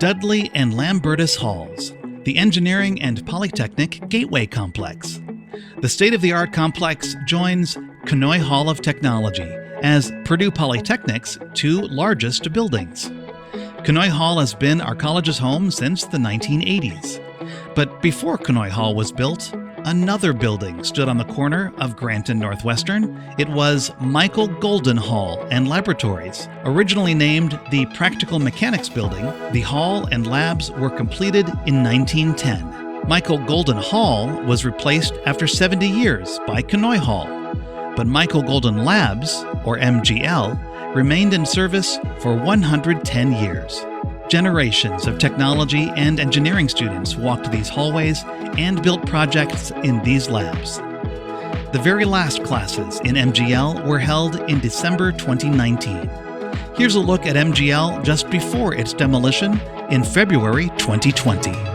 Dudley and Lambertus Halls, the Engineering and Polytechnic Gateway Complex. The state-of-the-art complex joins Knoy Hall of Technology as Purdue Polytechnic's two largest buildings. Knoy Hall has been our college's home since the 1980s. But before Knoy Hall was built, another building stood on the corner of Grant and Northwestern. It was Michael Golden Hall and Laboratories. Originally named the Practical Mechanics Building, the hall and labs were completed in 1910. Michael Golden Hall was replaced after 70 years by Knoy Hall. But Michael Golden Labs, or MGL, remained in service for 110 years. Generations of technology and engineering students walked these hallways and built projects in these labs. The very last classes in MGL were held in December 2019. Here's a look at MGL just before its demolition in February 2020.